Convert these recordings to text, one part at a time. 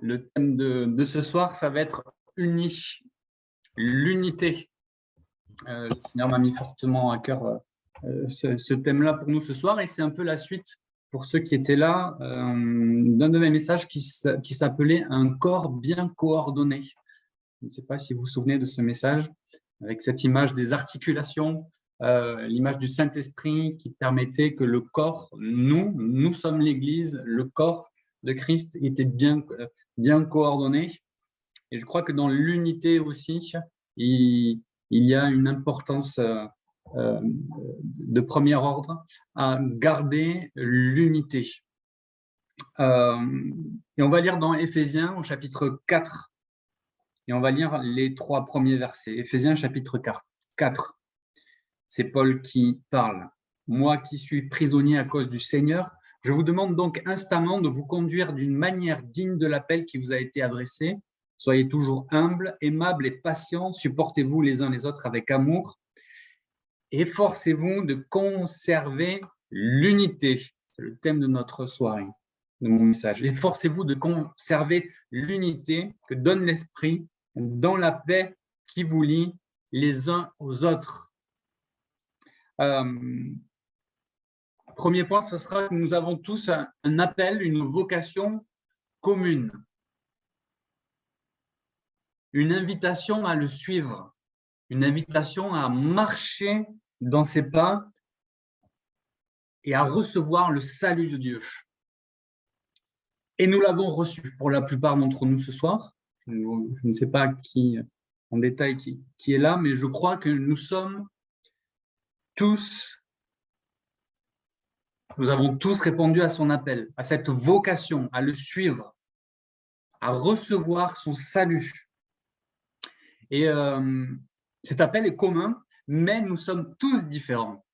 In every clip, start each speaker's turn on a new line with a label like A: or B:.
A: Le thème de ce soir, ça va être uni, l'unité. Le Seigneur m'a mis fortement à cœur ce thème-là pour nous ce soir, et c'est un peu la suite pour ceux qui étaient là d'un de mes messages qui s'appelait « Un corps bien coordonné ». Je ne sais pas si vous vous souvenez de ce message, avec cette image des articulations, l'image du Saint-Esprit qui permettait que le corps, nous sommes l'Église, le corps de Christ était bien coordonné. Et je crois que dans l'unité aussi, il y a une importance de premier ordre à garder l'unité. Et on va lire dans Éphésiens au chapitre 4, et on va lire les 3 premiers versets. Éphésiens chapitre 4. C'est Paul qui parle. « Moi qui suis prisonnier à cause du Seigneur, je vous demande donc instamment de vous conduire d'une manière digne de l'appel qui vous a été adressé. Soyez toujours humbles, aimables et patients, supportez-vous les uns les autres avec amour. Efforcez-vous de conserver l'unité. » C'est le thème de notre soirée, de mon message. Efforcez-vous de conserver l'unité que donne l'Esprit dans la paix qui vous lie les uns aux autres. Premier point, ce sera que nous avons tous un appel, une vocation commune. Une invitation à le suivre, une invitation à marcher dans ses pas et à recevoir le salut de Dieu. Et nous l'avons reçu pour la plupart d'entre nous ce soir. Je ne sais pas qui en détail qui est là, mais je crois que nous avons tous répondu à son appel, à cette vocation, à le suivre, à recevoir son salut. Et cet appel est commun, mais nous sommes tous différents.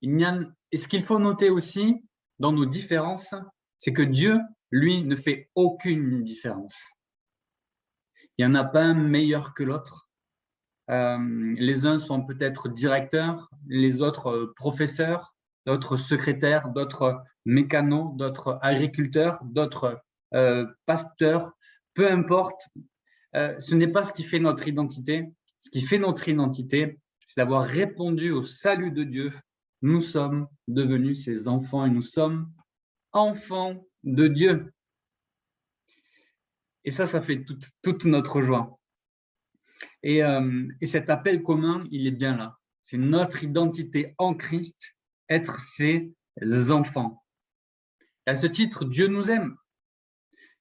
A: Et ce qu'il faut noter aussi dans nos différences, c'est que Dieu, lui, ne fait aucune différence. Il n'y en a pas un meilleur que l'autre. Les uns sont peut-être directeurs, les autres professeurs, d'autres secrétaires, d'autres mécanos, d'autres agriculteurs, d'autres pasteurs. Peu importe, ce n'est pas ce qui fait notre identité. Ce qui fait notre identité, c'est d'avoir répondu au salut de Dieu. Nous sommes devenus ses enfants et nous sommes enfants de Dieu. Et ça fait toute notre joie. Et cet appel commun, il est bien là. C'est notre identité en Christ, être ses enfants. Et à ce titre, Dieu nous aime.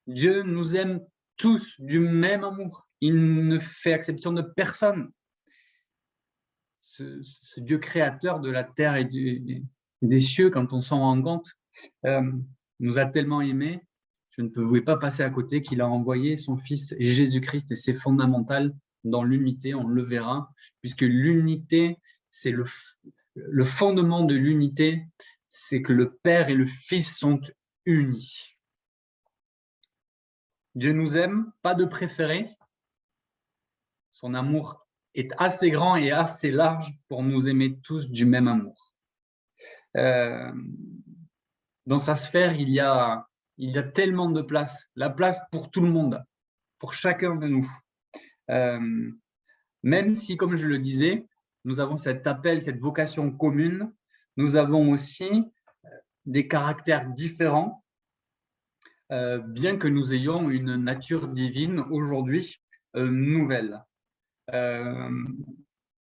A: Dieu nous aime tous du même amour. Il ne fait exception de personne. Ce Dieu créateur de la terre et des cieux, quand on s'en rend compte, nous a tellement aimés, je ne pouvais pas passer à côté qu'il a envoyé son Fils Jésus-Christ, et c'est fondamental dans l'unité, on le verra, puisque l'unité, c'est le fondement de l'unité, c'est que le Père et le Fils sont unis. Dieu nous aime, pas de préféré. Son amour est assez grand et assez large pour nous aimer tous du même amour. Dans sa sphère, il y a tellement de place, la place pour tout le monde, pour chacun de nous. Même si, comme je le disais, nous avons cet appel, cette vocation commune, nous avons aussi des caractères différents, bien que nous ayons une nature divine aujourd'hui nouvelle.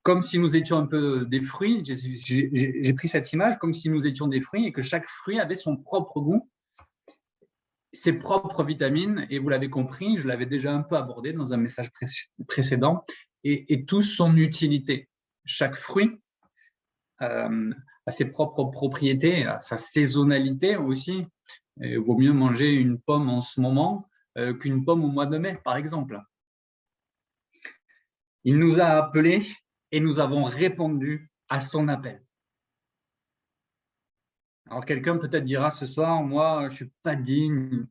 A: Comme si nous étions un peu des fruits, j'ai pris cette image comme si nous étions des fruits et que chaque fruit avait son propre goût, ses propres vitamines, et vous l'avez compris, je l'avais déjà un peu abordé dans un message précédent, et tous son utilité. Chaque fruit a ses propres propriétés, a sa saisonnalité aussi. Il vaut mieux manger une pomme en ce moment qu'une pomme au mois de mai, par exemple. Il nous a appelés et nous avons répondu à son appel. Alors quelqu'un peut-être dira ce soir, moi je ne suis pas digne,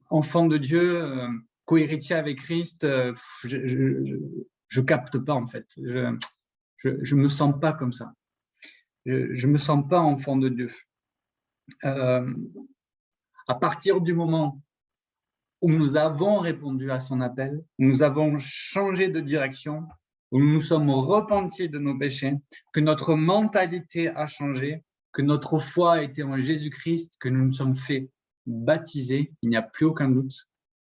A: enfant de Dieu, co-héritier avec Christ, je capte pas en fait, je me sens pas comme ça, je me sens pas enfant de Dieu. À partir du moment où nous avons répondu à son appel, où nous avons changé de direction, où nous nous sommes repentis de nos péchés, que notre mentalité a changé, que notre foi a été en Jésus-Christ, que nous nous sommes fait baptiser, il n'y a plus aucun doute,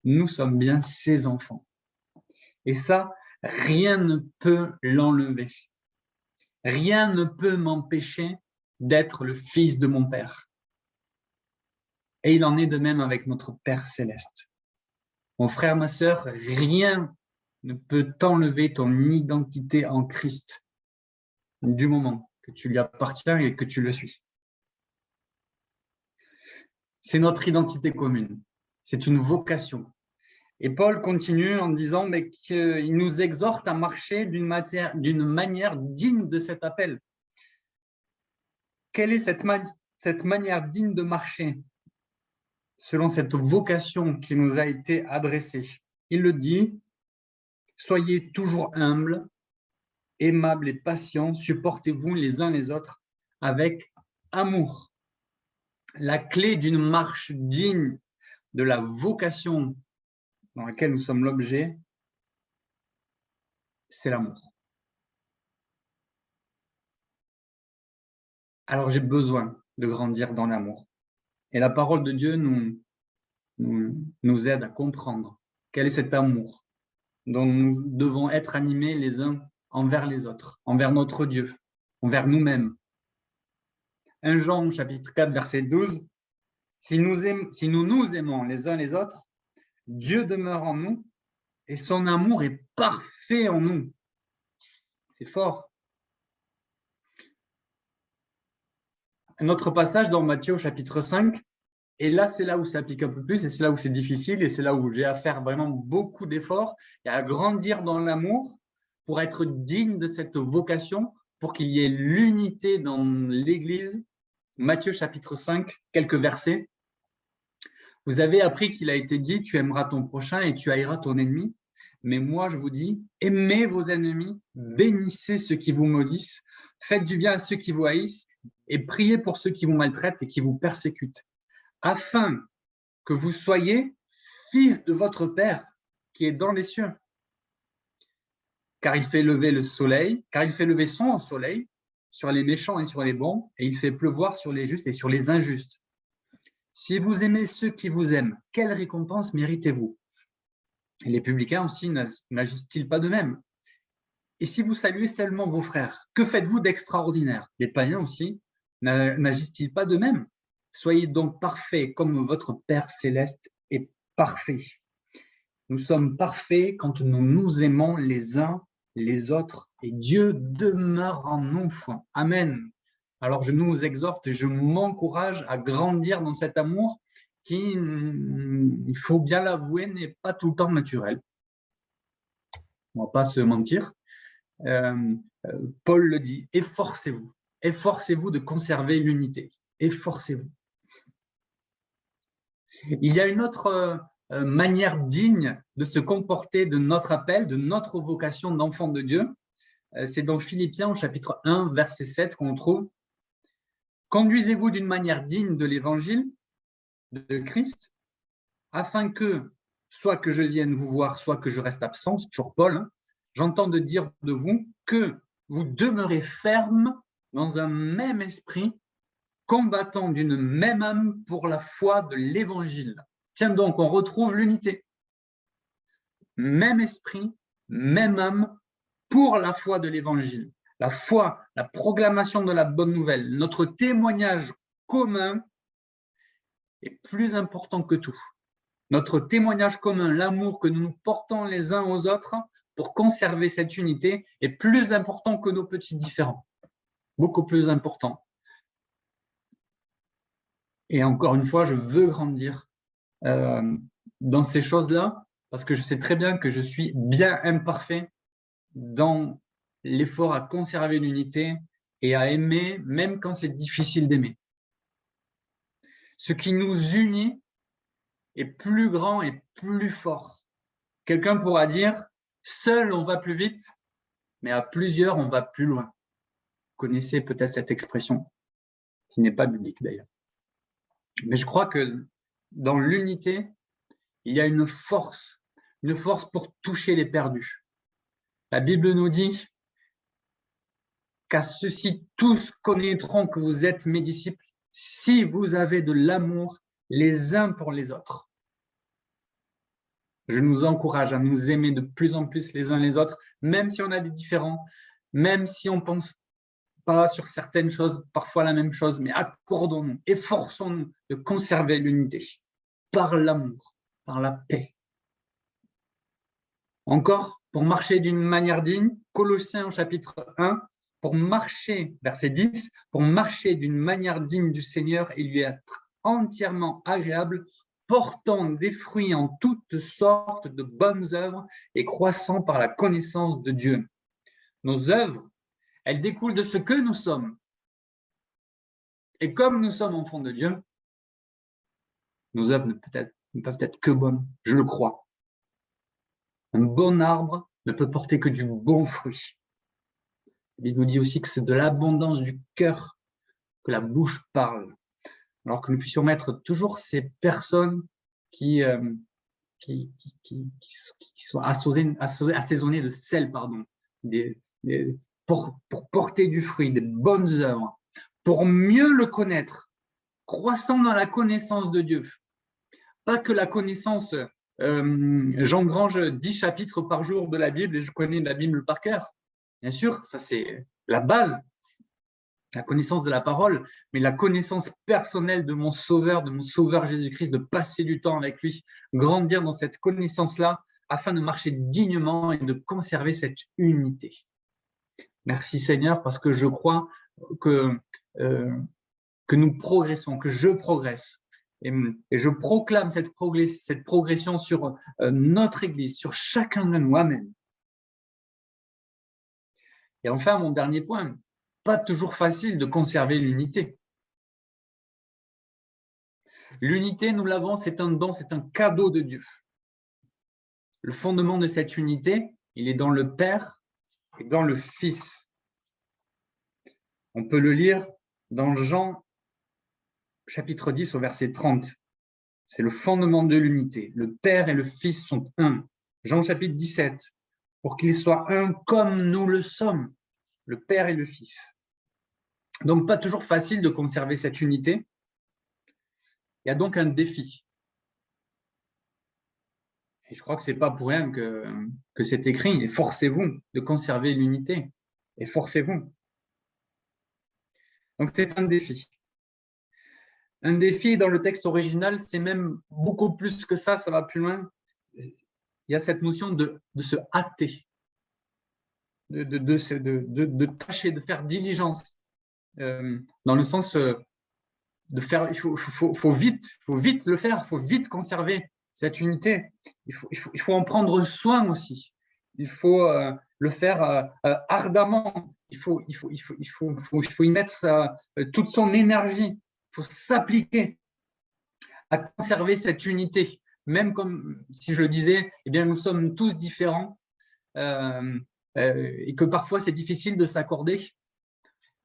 A: nous sommes bien ses enfants. Et ça, rien ne peut l'enlever. Rien ne peut m'empêcher d'être le fils de mon Père. Et il en est de même avec notre Père céleste. Mon frère, ma sœur, rien ne peut t'enlever ton identité en Christ du moment que tu lui appartiens et que tu le suis. C'est notre identité commune. C'est une vocation. Et Paul continue en disant qu'il nous exhorte à marcher d'une manière digne de cet appel. Quelle est cette manière digne de marcher selon cette vocation qui nous a été adressée? Il le dit, soyez toujours humbles, aimables et patients, supportez-vous les uns les autres avec amour. La clé d'une marche digne de la vocation dans laquelle nous sommes l'objet, c'est l'amour. Alors j'ai besoin de grandir dans l'amour. Et la parole de Dieu nous aide à comprendre quel est cet amour dont nous devons être animés les uns envers les autres, envers notre Dieu, envers nous-mêmes. 1 Jean chapitre 4, verset 12, si nous nous aimons les uns les autres, Dieu demeure en nous et son amour est parfait en nous. C'est fort. Un autre passage dans Matthieu chapitre 5, et là c'est là où ça pique un peu plus et c'est là où c'est difficile et c'est là où j'ai à faire vraiment beaucoup d'efforts et à grandir dans l'amour pour être digne de cette vocation, pour qu'il y ait l'unité dans l'Église. Matthieu chapitre 5, quelques versets. Vous avez appris qu'il a été dit, tu aimeras ton prochain et tu haïras ton ennemi. Mais moi, je vous dis, aimez vos ennemis, bénissez ceux qui vous maudissent, faites du bien à ceux qui vous haïssent et priez pour ceux qui vous maltraitent et qui vous persécutent, afin que vous soyez fils de votre Père qui est dans les cieux. Car il fait lever son soleil sur les méchants et sur les bons, et il fait pleuvoir sur les justes et sur les injustes. Si vous aimez ceux qui vous aiment, quelle récompense méritez-vous? Et les publicains aussi n'agissent-ils pas de même? Et si vous saluez seulement vos frères, que faites-vous d'extraordinaire? Les païens aussi n'agissent-ils pas de même? Soyez donc parfaits comme votre Père céleste est parfait. Nous sommes parfaits quand nous nous aimons les uns les autres et Dieu demeure en nous. Amen. Alors je nous exhorte et je m'encourage à grandir dans cet amour qui, il faut bien l'avouer, n'est pas tout le temps naturel. On ne va pas se mentir. Paul le dit, efforcez-vous de conserver l'unité, efforcez-vous. Il y a une autre manière digne de se comporter de notre appel, de notre vocation d'enfant de Dieu. C'est dans Philippiens au chapitre 1, verset 7 qu'on trouve. Conduisez-vous d'une manière digne de l'évangile de Christ, afin que, soit que je vienne vous voir, soit que je reste absent, c'est toujours Paul, j'entends de dire de vous que vous demeurez ferme dans un même esprit, combattant d'une même âme pour la foi de l'évangile. Tiens donc, on retrouve l'unité. Même esprit, même âme pour la foi de l'évangile. La foi, la proclamation de la bonne nouvelle, notre témoignage commun est plus important que tout. Notre témoignage commun, l'amour que nous nous portons les uns aux autres pour conserver cette unité est plus important que nos petits différends. Beaucoup plus important. Et encore une fois, je veux grandir dans ces choses-là parce que je sais très bien que je suis bien imparfait dans l'effort à conserver l'unité et à aimer, même quand c'est difficile d'aimer. Ce qui nous unit est plus grand et plus fort. Quelqu'un pourra dire, seul on va plus vite, mais à plusieurs on va plus loin. Vous connaissez peut-être cette expression, qui n'est pas biblique d'ailleurs. Mais je crois que dans l'unité, il y a une force pour toucher les perdus. La Bible nous dit qu'à ceux-ci tous connaîtront que vous êtes mes disciples si vous avez de l'amour les uns pour les autres. Je nous encourage à nous aimer de plus en plus les uns les autres, même si on a des différends, même si on ne pense pas sur certaines choses, parfois la même chose, mais accordons-nous, efforçons-nous de conserver l'unité par l'amour, par la paix. Encore, pour marcher d'une manière digne, Colossiens chapitre 1, pour marcher, verset 10, pour marcher d'une manière digne du Seigneur et lui être entièrement agréable, portant des fruits en toutes sortes de bonnes œuvres et croissant par la connaissance de Dieu. Nos œuvres, elles découlent de ce que nous sommes. Et comme nous sommes enfants de Dieu, nos œuvres ne peuvent être que bonnes, je le crois. Un bon arbre ne peut porter que du bon fruit. Il nous dit aussi que c'est de l'abondance du cœur que la bouche parle. Alors que nous puissions mettre toujours ces personnes qui soient assaisonnées de sel, pour porter du fruit, des bonnes œuvres, pour mieux le connaître, croissant dans la connaissance de Dieu. Pas que la connaissance, j'engrange 10 chapitres par jour de la Bible et je connais la Bible par cœur. Bien sûr, ça c'est la base, la connaissance de la parole, mais la connaissance personnelle de mon Sauveur Jésus-Christ, de passer du temps avec lui, grandir dans cette connaissance-là, afin de marcher dignement et de conserver cette unité. Merci Seigneur, parce que je crois que nous progressons, que je progresse. Et je proclame cette progression sur notre Église, sur chacun de nous. Amen. Et enfin, mon dernier point, pas toujours facile de conserver l'unité. L'unité, nous l'avons, c'est un don, c'est un cadeau de Dieu. Le fondement de cette unité, il est dans le Père et dans le Fils. On peut le lire dans Jean chapitre 10 au verset 30. C'est le fondement de l'unité. Le Père et le Fils sont un. Jean chapitre 17. Pour qu'ils soient un comme nous le sommes, le Père et le Fils. Donc, pas toujours facile de conserver cette unité. Il y a donc un défi. Et je crois que ce n'est pas pour rien que c'est écrit. Et forcez-vous de conserver l'unité. Et forcez-vous. Donc, c'est un défi. Un défi dans le texte original, c'est même beaucoup plus que ça va plus loin. Il y a cette notion de se hâter, de tâcher, de faire diligence, dans le sens de faire, il faut vite le faire, il faut vite conserver cette unité. Il faut en prendre soin aussi. Il faut le faire ardemment. Il faut y mettre toute son énergie. Il faut s'appliquer à conserver cette unité. Même comme si je le disais, eh bien, nous sommes tous différents et que parfois c'est difficile de s'accorder.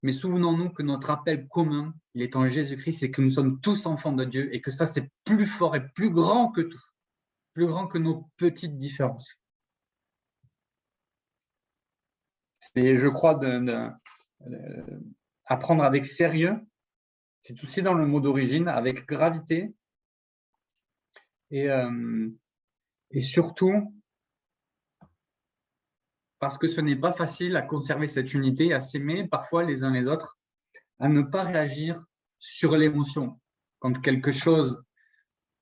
A: Mais souvenons-nous que notre appel commun, il est en Jésus-Christ, et que nous sommes tous enfants de Dieu et que ça, c'est plus fort et plus grand que tout, plus grand que nos petites différences. Et je crois apprendre avec sérieux, c'est aussi dans le mot d'origine, avec gravité et surtout parce que ce n'est pas facile à conserver cette unité, à s'aimer parfois les uns les autres, à ne pas réagir sur l'émotion. Quand quelque chose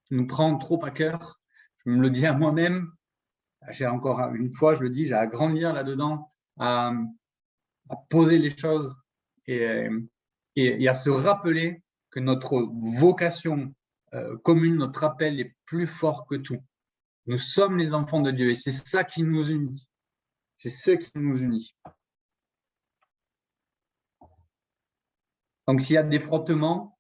A: nous prend trop à cœur, je me le dis à moi-même, j'ai encore une fois, je le dis, j'ai à grandir là-dedans, à poser les choses et à se rappeler que notre vocation commune, notre appel est plus fort que tout. Nous sommes les enfants de Dieu et c'est ça qui nous unit. C'est ce qui nous unit. Donc, s'il y a des frottements,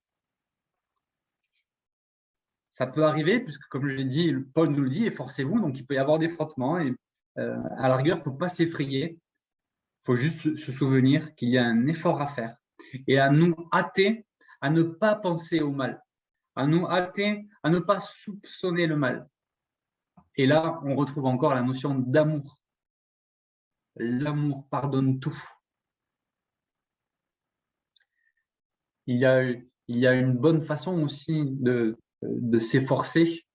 A: ça peut arriver, puisque comme je l'ai dit, Paul nous le dit, et forcez-vous, donc il peut y avoir des frottements. Et à la rigueur, il ne faut pas s'effrayer. Il faut juste se souvenir qu'il y a un effort à faire et à nous hâter à ne pas penser au mal, à nous hâter, à ne pas soupçonner le mal. Et là, on retrouve encore la notion d'amour. L'amour pardonne tout. Il y a une bonne façon aussi de s'efforcer,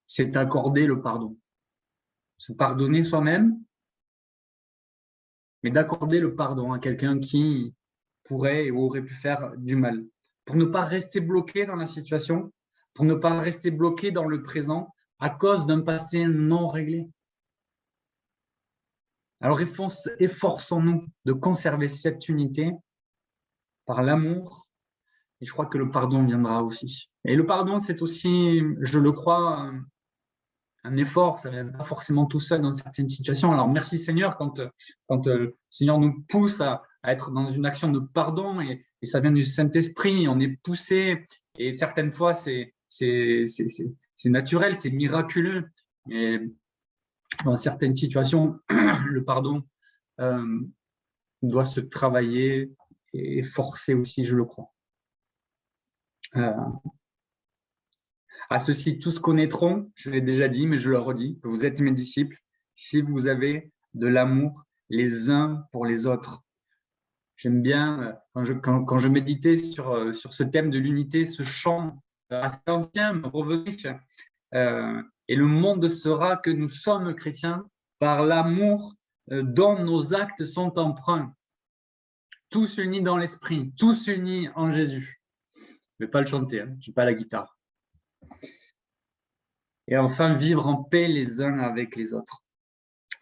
A: c'est d'accorder le pardon. Se pardonner soi-même, mais d'accorder le pardon à quelqu'un qui pourrait ou aurait pu faire du mal. Pour ne pas rester bloqué dans la situation, pour ne pas rester bloqué dans le présent à cause d'un passé non réglé. Alors efforçons-nous de conserver cette unité par l'amour, et je crois que le pardon viendra aussi. Et le pardon, c'est aussi, je le crois, un effort, ça ne vient pas forcément tout seul dans certaines situations. Alors merci Seigneur quand le Seigneur nous pousse à être dans une action de pardon et ça vient du Saint-Esprit, on est poussé et certaines fois c'est naturel, c'est miraculeux. Mais dans certaines situations, le pardon doit se travailler et forcer aussi, je le crois. À ceux-ci, tous connaîtront, je l'ai déjà dit, mais je le redis, que vous êtes mes disciples, si vous avez de l'amour les uns pour les autres. J'aime bien, quand je méditais sur ce thème de l'unité, ce chant assez ancien me revenait. Et le monde saura que nous sommes chrétiens par l'amour dont nos actes sont empreints. Tous unis dans l'esprit, tous unis en Jésus. Je ne vais pas le chanter, je n'ai pas la guitare. Et enfin, vivre en paix les uns avec les autres.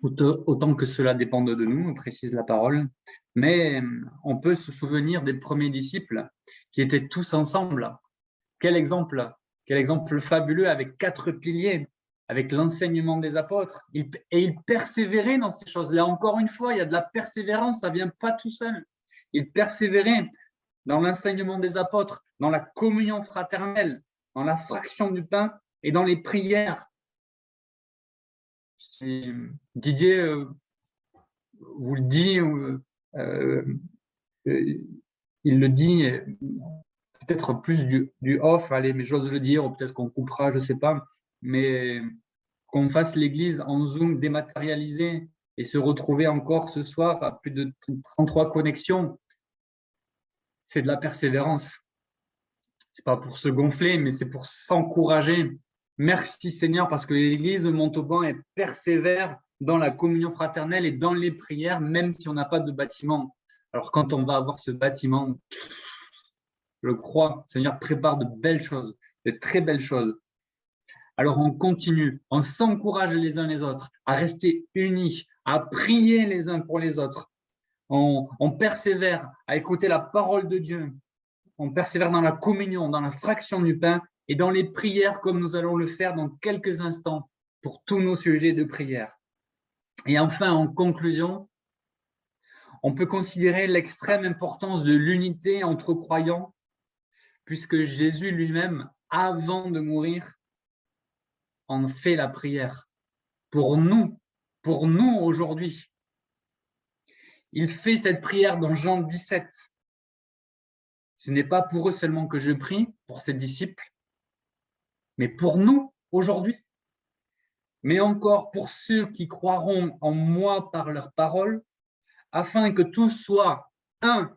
A: Autant que cela dépende de nous, précise la parole. Mais on peut se souvenir des premiers disciples qui étaient tous ensemble. Quel exemple fabuleux avec 4 piliers, avec l'enseignement des apôtres. Et ils persévéraient dans ces choses-là. Encore une fois, il y a de la persévérance, ça ne vient pas tout seul. Ils persévéraient dans l'enseignement des apôtres, dans la communion fraternelle, dans la fraction du pain et dans les prières. Et Didier vous le dit, il le dit peut-être plus du off, allez, mais j'ose le dire, ou peut-être qu'on coupera, je ne sais pas, mais qu'on fasse l'église en Zoom dématérialisée et se retrouver encore ce soir à plus de 33 connexions, c'est de la persévérance. C'est pas pour se gonfler, mais c'est pour s'encourager. Merci Seigneur, parce que l'Église de Montauban est persévère dans la communion fraternelle et dans les prières, même si on n'a pas de bâtiment. Alors quand on va avoir ce bâtiment, je le crois, Seigneur prépare de belles choses, de très belles choses. Alors on continue, on s'encourage les uns les autres à rester unis, à prier les uns pour les autres. On persévère à écouter la parole de Dieu. On persévère dans la communion, dans la fraction du pain et dans les prières comme nous allons le faire dans quelques instants pour tous nos sujets de prière. Et enfin, en conclusion, on peut considérer l'extrême importance de l'unité entre croyants puisque Jésus lui-même, avant de mourir, en fait la prière pour nous aujourd'hui. Il fait cette prière dans Jean 17. Ce n'est pas pour eux seulement que je prie, pour ses disciples, mais pour nous aujourd'hui. Mais encore pour ceux qui croiront en moi par leur parole, afin que tous soient un,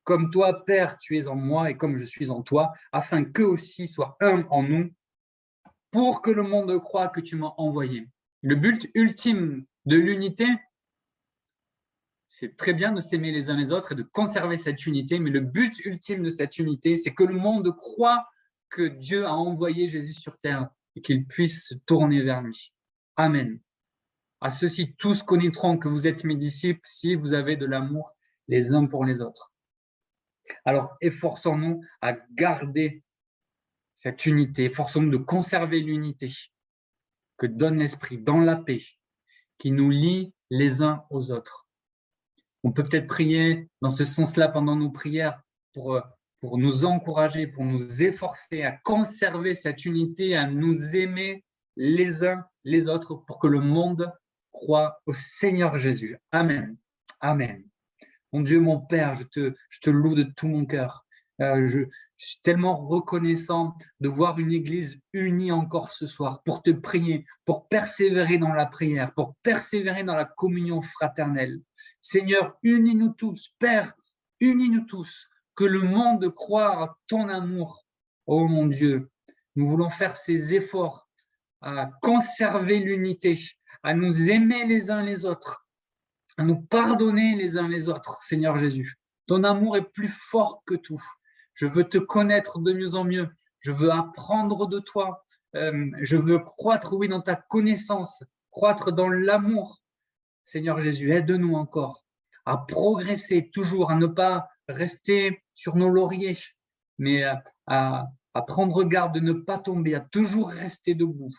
A: comme toi, Père, tu es en moi et comme je suis en toi, afin qu'eux aussi soient un en nous, pour que le monde croie que tu m'as envoyé. Le but ultime de l'unité, c'est très bien de s'aimer les uns les autres et de conserver cette unité, mais le but ultime de cette unité, c'est que le monde croit que Dieu a envoyé Jésus sur terre et qu'il puisse se tourner vers lui. Amen. À ceux-ci, tous connaîtront que vous êtes mes disciples si vous avez de l'amour les uns pour les autres. Alors, efforçons-nous à garder cette unité, efforçons-nous de conserver l'unité que donne l'Esprit dans la paix, qui nous lie les uns aux autres. On peut peut-être prier dans ce sens-là pendant nos prières pour nous encourager, pour nous efforcer à conserver cette unité, à nous aimer les uns les autres pour que le monde croie au Seigneur Jésus. Amen. Amen. Mon Dieu, mon Père, je te loue de tout mon cœur. Je suis tellement reconnaissant de voir une Église unie encore ce soir pour te prier, pour persévérer dans la prière, pour persévérer dans la communion fraternelle. Seigneur, unis-nous tous. Père, unis-nous tous. Que le monde croie à ton amour. Oh mon Dieu, nous voulons faire ces efforts à conserver l'unité, à nous aimer les uns les autres, à nous pardonner les uns les autres, Seigneur Jésus. Ton amour est plus fort que tout. Je veux te connaître de mieux en mieux. Je veux apprendre de toi. Je veux croître, oui, dans ta connaissance, croître dans l'amour. Seigneur Jésus, aide-nous encore à progresser toujours, à ne pas rester sur nos lauriers, mais à prendre garde de ne pas tomber, à toujours rester debout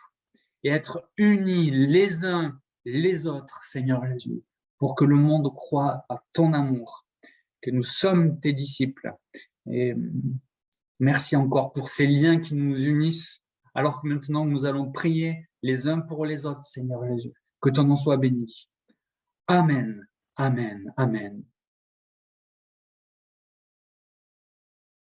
A: et être unis les uns les autres, Seigneur Jésus, pour que le monde croie à ton amour, que nous sommes tes disciples. Et merci encore pour ces liens qui nous unissent, alors que maintenant nous allons prier les uns pour les autres, Seigneur Jésus. Que ton nom soit béni. Amen, amen, amen.